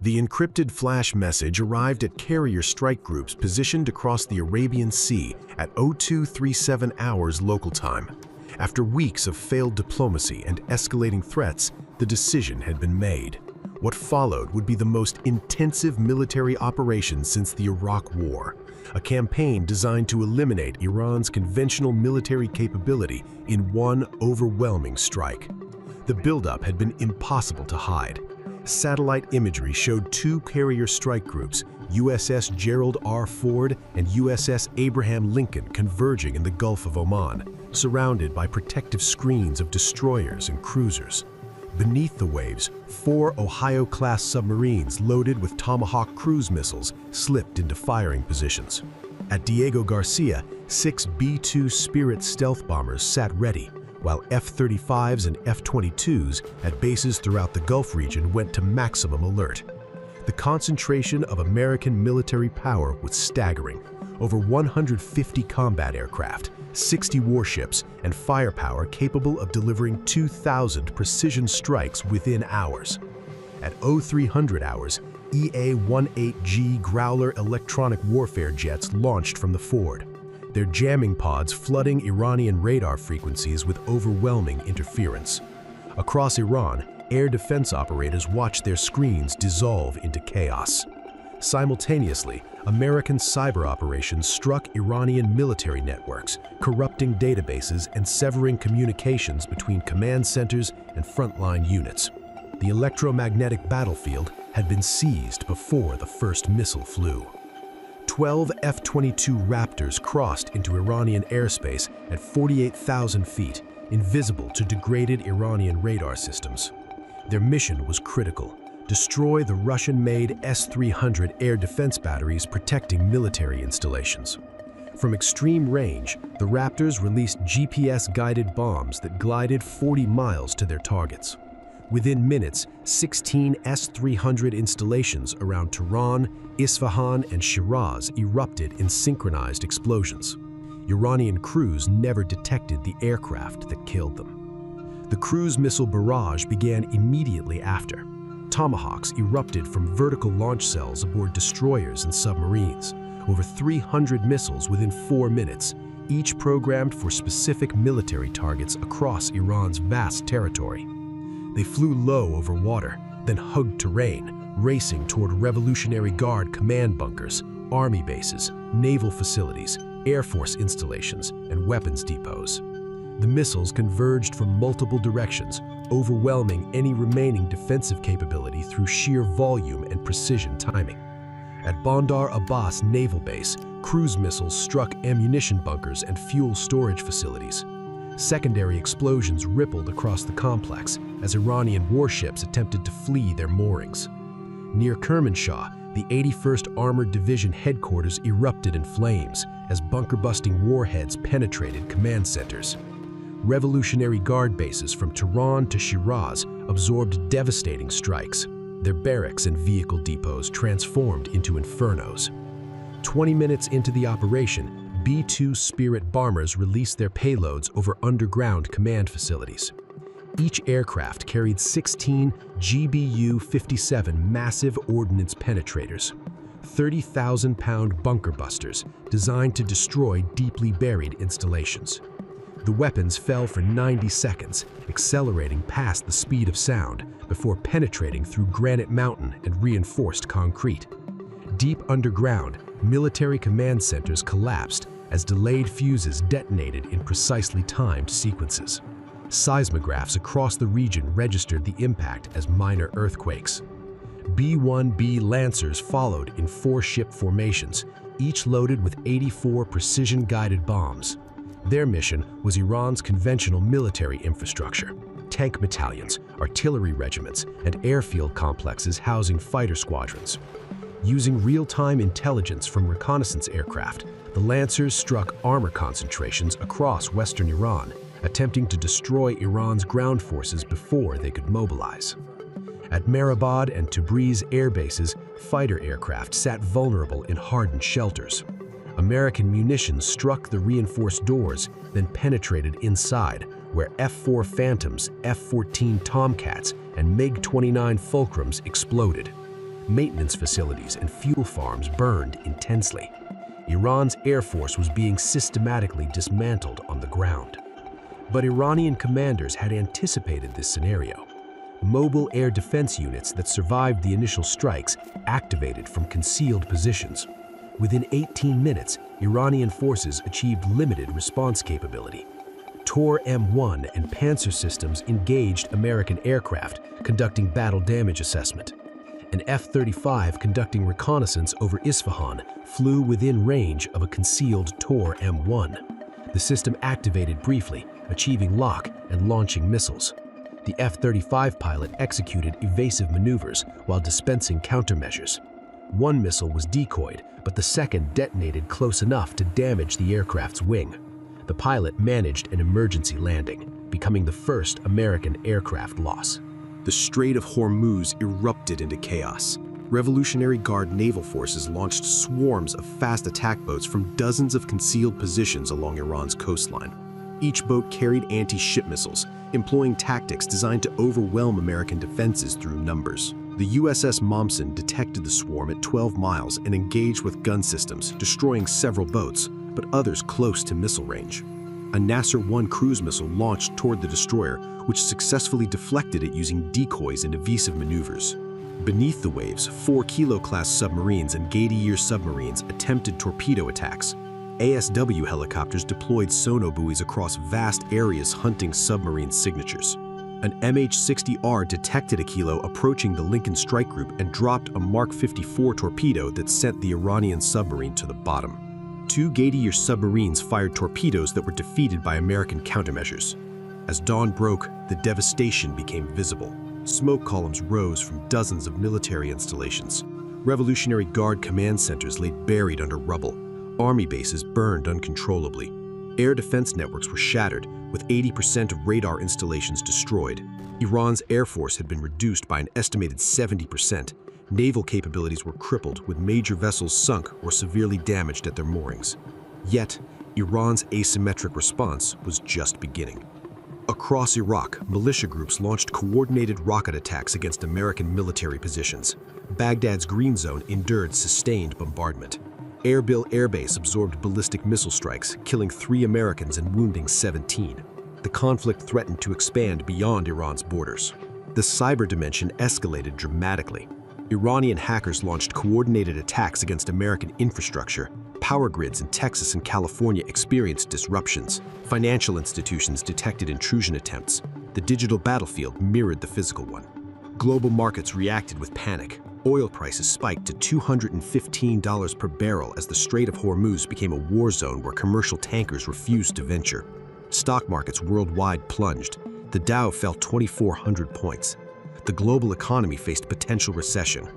The encrypted flash message arrived at carrier strike groups positioned across the Arabian Sea at 0237 hours local time. After weeks of failed diplomacy and escalating threats, the decision had been made. What followed would be the most intensive military operation since the Iraq War, a campaign designed to eliminate Iran's conventional military capability in one overwhelming strike. The buildup had been impossible to hide. Satellite imagery showed two carrier strike groups, USS Gerald R. Ford and USS Abraham Lincoln, converging in the Gulf of Oman, surrounded by protective screens of destroyers and cruisers. Beneath the waves, 4 Ohio-class submarines loaded with Tomahawk cruise missiles slipped into firing positions. At Diego Garcia, 6 B-2 Spirit stealth bombers sat ready, while F-35s and F-22s at bases throughout the Gulf region went to maximum alert. The concentration of American military power was staggering. Over 150 combat aircraft, 60 warships, and firepower capable of delivering 2,000 precision strikes within hours. At 0300 hours, EA-18G Growler electronic warfare jets launched from the Ford, their jamming pods flooding Iranian radar frequencies with overwhelming interference. Across Iran, air defense operators watched their screens dissolve into chaos. Simultaneously, American cyber operations struck Iranian military networks, corrupting databases and severing communications between command centers and frontline units. The electromagnetic battlefield had been seized before the first missile flew. 12 F-22 Raptors crossed into Iranian airspace at 48,000 feet, invisible to degraded Iranian radar systems. Their mission was critical: destroy the Russian-made S-300 air defense batteries protecting military installations. From extreme range, the Raptors released GPS-guided bombs that glided 40 miles to their targets. Within minutes, 16 S-300 installations around Tehran, Isfahan, and Shiraz erupted in synchronized explosions. Iranian crews never detected the aircraft that killed them. The cruise missile barrage began immediately after. Tomahawks erupted from vertical launch cells aboard destroyers and submarines, over 300 missiles within 4 minutes, each programmed for specific military targets across Iran's vast territory. They flew low over water, then hugged terrain, racing toward Revolutionary Guard command bunkers, army bases, naval facilities, Air Force installations, and weapons depots. The missiles converged from multiple directions, overwhelming any remaining defensive capability through sheer volume and precision timing. At Bandar Abbas Naval Base, cruise missiles struck ammunition bunkers and fuel storage facilities. Secondary explosions rippled across the complex as Iranian warships attempted to flee their moorings. Near Kermanshah, the 81st Armored Division headquarters erupted in flames as bunker-busting warheads penetrated command centers. Revolutionary Guard bases from Tehran to Shiraz absorbed devastating strikes, their barracks and vehicle depots transformed into infernos. 20 minutes into the operation, B-2 Spirit bombers released their payloads over underground command facilities. Each aircraft carried 16 GBU-57 massive ordnance penetrators, 30,000-pound bunker busters designed to destroy deeply buried installations. The weapons fell for 90 seconds, accelerating past the speed of sound before penetrating through granite mountain and reinforced concrete. Deep underground, military command centers collapsed as delayed fuses detonated in precisely timed sequences. Seismographs across the region registered the impact as minor earthquakes. B-1B Lancers followed in 4-ship formations, each loaded with 84 precision-guided bombs. Their mission was Iran's conventional military infrastructure: tank battalions, artillery regiments, and airfield complexes housing fighter squadrons. Using real-time intelligence from reconnaissance aircraft, the Lancers struck armor concentrations across western Iran, attempting to destroy Iran's ground forces before they could mobilize. At Mehrabad and Tabriz air bases, fighter aircraft sat vulnerable in hardened shelters. American munitions struck the reinforced doors, then penetrated inside, where F-4 Phantoms, F-14 Tomcats, and MiG-29 Fulcrums exploded. Maintenance facilities and fuel farms burned intensely. Iran's air force was being systematically dismantled on the ground. But Iranian commanders had anticipated this scenario. Mobile air defense units that survived the initial strikes activated from concealed positions. Within 18 minutes, Iranian forces achieved limited response capability. Tor M1 and Panzer systems engaged American aircraft, conducting battle damage assessment. An F-35 conducting reconnaissance over Isfahan flew within range of a concealed Tor M1. The system activated briefly, achieving lock and launching missiles. The F-35 pilot executed evasive maneuvers while dispensing countermeasures. One missile was decoyed, but the second detonated close enough to damage the aircraft's wing. The pilot managed an emergency landing, becoming the first American aircraft loss. The Strait of Hormuz erupted into chaos. Revolutionary Guard naval forces launched swarms of fast attack boats from dozens of concealed positions along Iran's coastline. Each boat carried anti-ship missiles, employing tactics designed to overwhelm American defenses through numbers. The USS Momsen detected the swarm at 12 miles and engaged with gun systems, destroying several boats, but others close to missile range. A Nasser-1 cruise missile launched toward the destroyer, which successfully deflected it using decoys and evasive maneuvers. Beneath the waves, 4 Kilo-class submarines and Gaidir submarines attempted torpedo attacks. ASW helicopters deployed sonobuoys across vast areas hunting submarine signatures. An MH-60R detected a Kilo approaching the Lincoln Strike Group and dropped a Mark 54 torpedo that sent the Iranian submarine to the bottom. 2 Gaidir submarines fired torpedoes that were defeated by American countermeasures. As dawn broke, the devastation became visible. Smoke columns rose from dozens of military installations. Revolutionary Guard command centers lay buried under rubble. Army bases burned uncontrollably. Air defense networks were shattered, with 80% of radar installations destroyed. Iran's air force had been reduced by an estimated 70%. Naval capabilities were crippled, with major vessels sunk or severely damaged at their moorings. Yet, Iran's asymmetric response was just beginning. Across Iraq, militia groups launched coordinated rocket attacks against American military positions. Baghdad's Green Zone endured sustained bombardment. Erbil Air Base absorbed ballistic missile strikes, killing 3 Americans and wounding 17. The conflict threatened to expand beyond Iran's borders. The cyber dimension escalated dramatically. Iranian hackers launched coordinated attacks against American infrastructure. Power grids in Texas and California experienced disruptions. Financial institutions detected intrusion attempts. The digital battlefield mirrored the physical one. Global markets reacted with panic. Oil prices spiked to $215 per barrel as the Strait of Hormuz became a war zone where commercial tankers refused to venture. Stock markets worldwide plunged. The Dow fell 2,400 points. The global economy faced potential recession.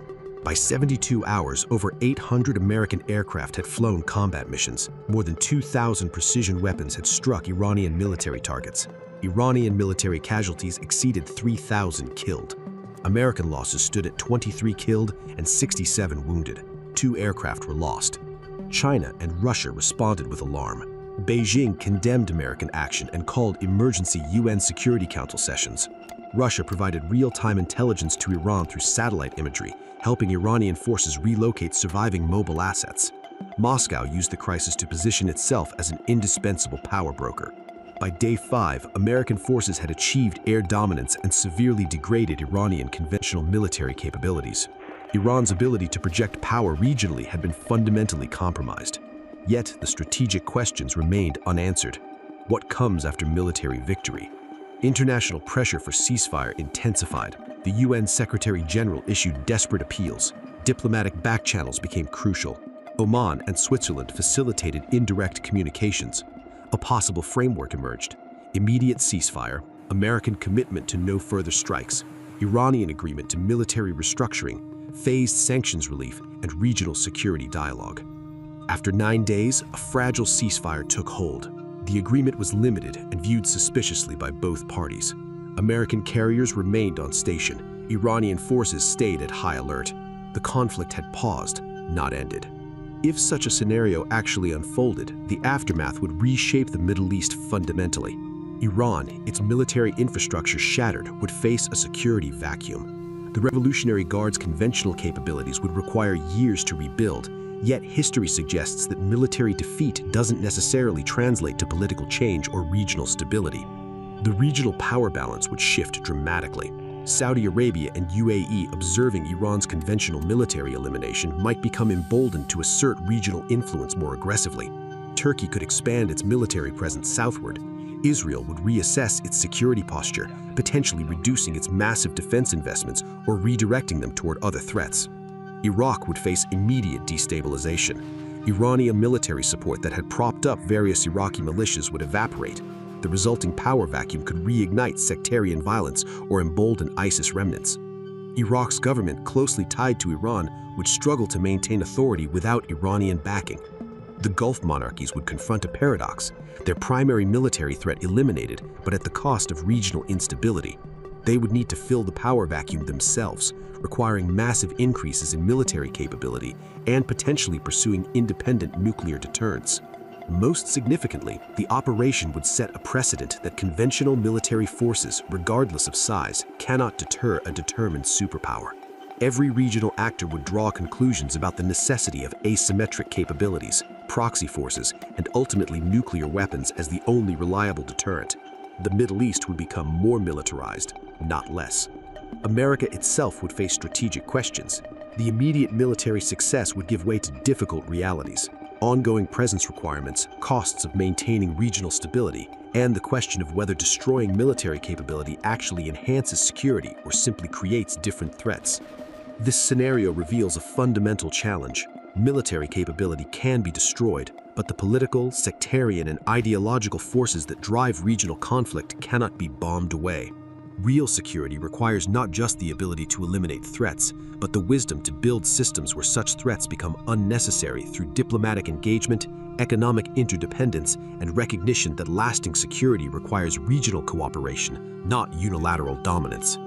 By 72 hours, over 800 American aircraft had flown combat missions. More than 2,000 precision weapons had struck Iranian military targets. Iranian military casualties exceeded 3,000 killed. American losses stood at 23 killed and 67 wounded. 2 aircraft were lost. China and Russia responded with alarm. Beijing condemned American action and called emergency UN Security Council sessions. Russia provided real-time intelligence to Iran through satellite imagery, helping Iranian forces relocate surviving mobile assets. Moscow used the crisis to position itself as an indispensable power broker. By day 5, American forces had achieved air dominance and severely degraded Iranian conventional military capabilities. Iran's ability to project power regionally had been fundamentally compromised. Yet the strategic questions remained unanswered. What comes after military victory? International pressure for ceasefire intensified. The UN Secretary General issued desperate appeals. Diplomatic back channels became crucial. Oman and Switzerland facilitated indirect communications. A possible framework emerged: immediate ceasefire, American commitment to no further strikes, Iranian agreement to military restructuring, phased sanctions relief, and regional security dialogue. After 9 days, a fragile ceasefire took hold. The agreement was limited and viewed suspiciously by both parties. American carriers remained on station. Iranian forces stayed at high alert. The conflict had paused, not ended. If such a scenario actually unfolded, the aftermath would reshape the Middle East fundamentally. Iran, its military infrastructure shattered, would face a security vacuum. The Revolutionary Guard's conventional capabilities would require years to rebuild, yet history suggests that military defeat doesn't necessarily translate to political change or regional stability. The regional power balance would shift dramatically. Saudi Arabia and UAE, observing Iran's conventional military elimination, might become emboldened to assert regional influence more aggressively. Turkey could expand its military presence southward. Israel would reassess its security posture, potentially reducing its massive defense investments or redirecting them toward other threats. Iraq would face immediate destabilization. Iranian military support that had propped up various Iraqi militias would evaporate. The resulting power vacuum could reignite sectarian violence or embolden ISIS remnants. Iraq's government, closely tied to Iran, would struggle to maintain authority without Iranian backing. The Gulf monarchies would confront a paradox: their primary military threat eliminated, but at the cost of regional instability. They would need to fill the power vacuum themselves, requiring massive increases in military capability and potentially pursuing independent nuclear deterrence. Most significantly, the operation would set a precedent that conventional military forces, regardless of size, cannot deter a determined superpower. Every regional actor would draw conclusions about the necessity of asymmetric capabilities, proxy forces, and ultimately nuclear weapons as the only reliable deterrent. The Middle East would become more militarized, not less. America itself would face strategic questions. The immediate military success would give way to difficult realities: ongoing presence requirements, costs of maintaining regional stability, and the question of whether destroying military capability actually enhances security or simply creates different threats. This scenario reveals a fundamental challenge. Military capability can be destroyed, but the political, sectarian, and ideological forces that drive regional conflict cannot be bombed away. Real security requires not just the ability to eliminate threats, but the wisdom to build systems where such threats become unnecessary through diplomatic engagement, economic interdependence, and recognition that lasting security requires regional cooperation, not unilateral dominance.